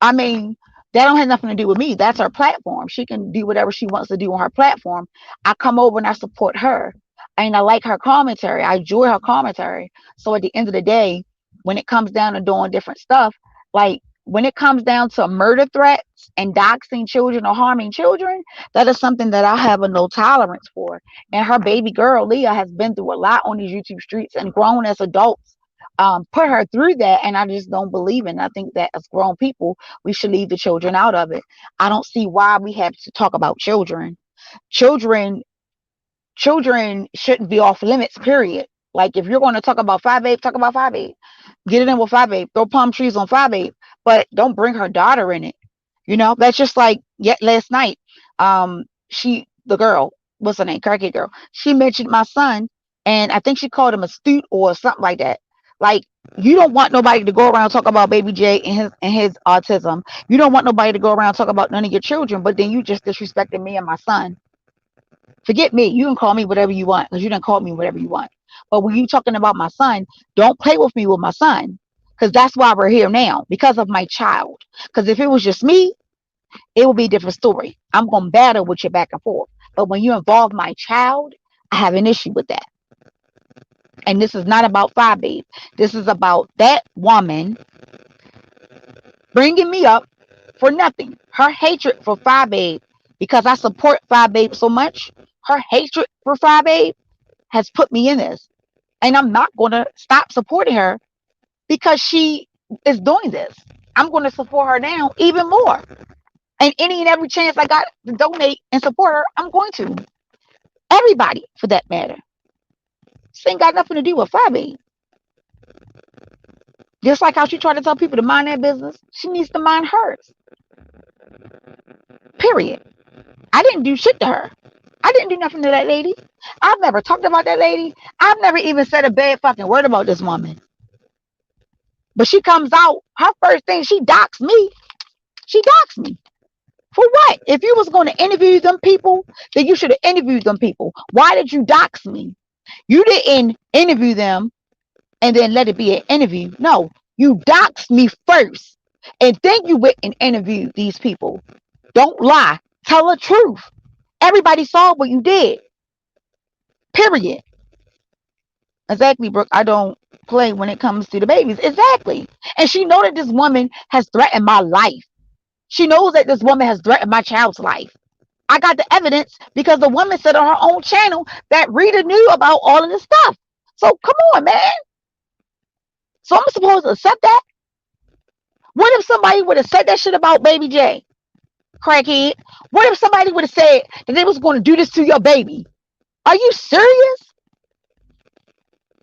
I mean, that don't have nothing to do with me. That's her platform. She can do whatever she wants to do on her platform. I come over and I support her. And I like her commentary. I enjoy her commentary. So at the end of the day, when it comes down to doing different stuff, like when it comes down to murder threats and doxing children or harming children, that is something that I have a no tolerance for. And her baby girl, Leah, has been through a lot on these YouTube streets and grown as adults put her through that, and I just don't believe in it. I think that as grown people, we should leave the children out of it. I don't see why we have to talk about children. Children, children shouldn't be off limits. Period. Like if you're going to talk about 5 8, talk about 5 8. Get it in with 5 8. Throw palm trees on 5 8, but don't bring her daughter in it. That's just like yet last night. The girl, what's her name, crackhead girl. She mentioned my son, and I think she called him astute or something like that. Like you don't want nobody to go around talk about baby J and his autism. You don't want nobody to go around talk about none of your children, but then you just disrespected me and my son. Forget me. You can call me whatever you want because you didn't call me whatever you want. But when you talking about my son, don't play with me with my son because that's why we're here now because of my child. Because if it was just me, it would be a different story. I'm going to battle with you back and forth. But when you involve my child, I have an issue with that. And this is not about Five Babe. This is about that woman bringing me up for nothing. Her hatred for Five Babe, because I support Five Babe so much, her hatred for Five Babe has put me in this. And I'm not going to stop supporting her because she is doing this. I'm going to support her now even more. And any and every chance I got to donate and support her, I'm going to. Everybody, for that matter. This ain't got nothing to do with Five Babe. Just like how she tried to tell people to mind their business, she needs to mind hers. Period. I didn't do shit to her. I I didn't do nothing to that lady. I've never talked about that lady. I've never even said a bad fucking word about this woman. But she comes out, her first thing, she doxed me. She doxed me. For what? If you was going to interview them people, then you should have interviewed them people. Why did you dox me? You didn't interview them and then let it be an interview. No, you doxed me first. And then you went and interviewed these people. Don't lie. Tell the truth. Everybody saw what you did. Period. Exactly, Brooke. I don't play when it comes to the babies. Exactly. And she know that this woman has threatened my life. She knows that this woman has threatened my child's life. I got the evidence because the woman said on her own channel that Rita knew about all of this stuff. So come on, man. So I'm supposed to accept that? What if somebody would have said that shit about baby J? Crackhead. What if somebody would have said that they was going to do this to your baby? Are you serious?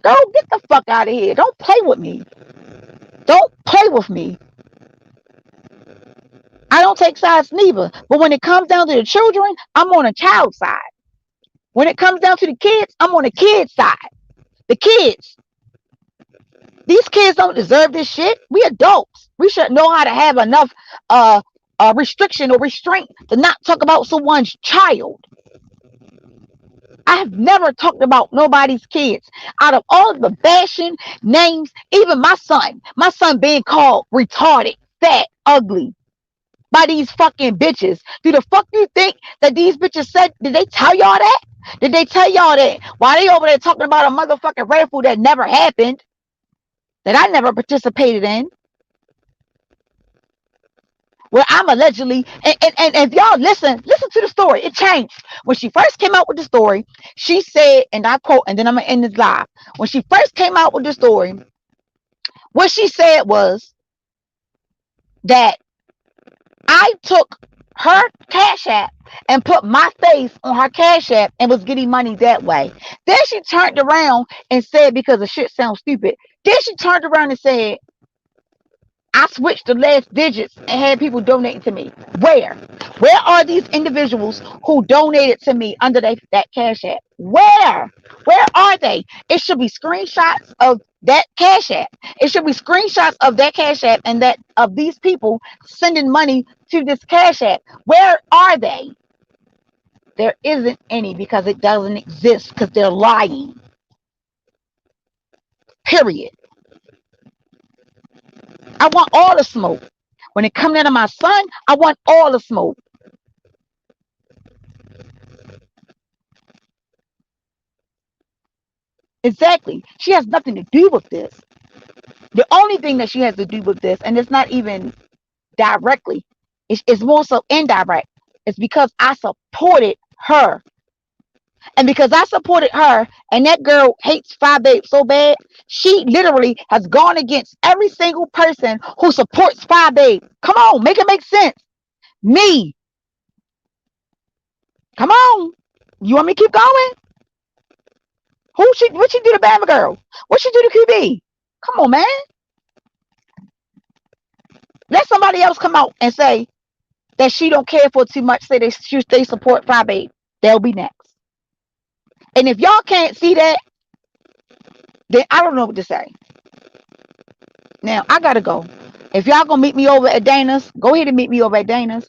Girl, get the fuck out of here. Don't play with me. Don't play with me. I don't take sides neither. But when it comes down to the children, I'm on a child side. When it comes down to the kids, I'm on the kids side. The kids. These kids don't deserve this shit. We adults. We should know how to have enough restriction or restraint to not talk about someone's child. I have never talked about nobody's kids. Out of all of the bashing names, even my son being called retarded, fat, ugly by these fucking bitches. Do the fuck you think that these bitches said? Did they tell y'all that? Did they tell y'all that? Why they over there talking about a motherfucking raffle that never happened, that I never participated in? Where I'm allegedly, and if y'all listen to the story, it changed. When she first came out with the story, she said, and I quote, and then I'm gonna end this live. When she first came out with the story, what she said was that I took her Cash App and put my face on her Cash App and was getting money that way. Then she turned around and said, because the shit sounds stupid, then she turned around and said, I switched the last digits and had people donating to me. Where? Where are these individuals who donated to me under that Cash App? Where? Where are they? It should be screenshots of that Cash App. It should be screenshots of that Cash App and that of these people sending money to this Cash App. Where are they? There isn't any because it doesn't exist because they're lying. Period. I want all the smoke. When it comes down to my son, I want all the smoke. Exactly. She has nothing to do with this. The only thing that she has to do with this, and it's not even directly, it's more so indirect. It's because I supported her. And because I supported her, and that girl hates Five Babe so bad, she literally has gone against every single person who supports Five Babe. Come on, make it make sense. Me. Come on. You want me to keep going? What she do to Bama Girl? What she do to QB? Come on, man. Let somebody else come out and say that she don't care for too much, say they support Five Babe. They'll be next. And if y'all can't see that, then I don't know what to say. Now I gotta go. If y'all gonna meet me over at Dana's, go ahead and meet me over at Dana's.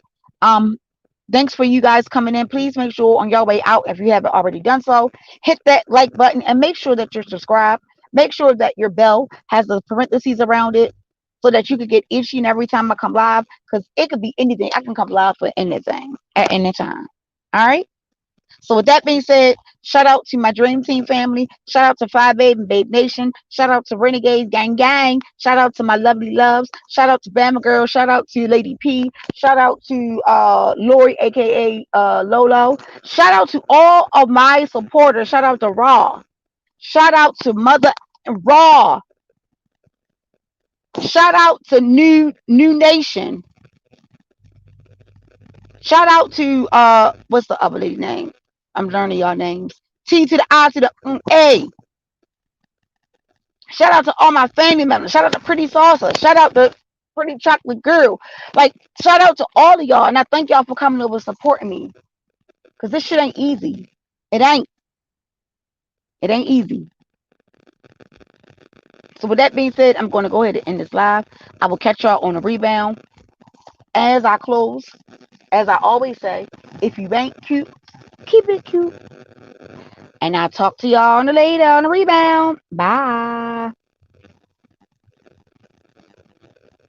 Thanks for you guys coming in. Please make sure on your way out, if you haven't already done so, hit that like button and make sure that you're subscribed. Make sure that your bell has the parentheses around it so that you can get each and every time I come live, because it could be anything. I can come live for anything at any time. All right. So with that being said, shout out to my Dream Team family. Shout out to Five Babe and Babe Nation. Shout out to Renegades Gang Gang. Shout out to my lovely loves. Shout out to Bama Girl. Shout out to Lady P. Shout out to Lori, aka Lolo. Shout out to all of my supporters. Shout out to Raw. Shout out to Mother Raw. Shout out to New Nation. Shout out to what's the other lady name? I'm learning y'all names. T to the I to the A. Shout out to all my family members. Shout out to Pretty Salsa. Shout out to Pretty Chocolate Girl. Like, shout out to all of y'all. And I thank y'all for coming over and supporting me. Because this shit ain't easy. It ain't. It ain't easy. So with that being said, I'm going to go ahead and end this live. I will catch y'all on a rebound. As I close, as I always say, if you ain't cute, keep it cute. And I'll talk to y'all on the later on the rebound. Bye.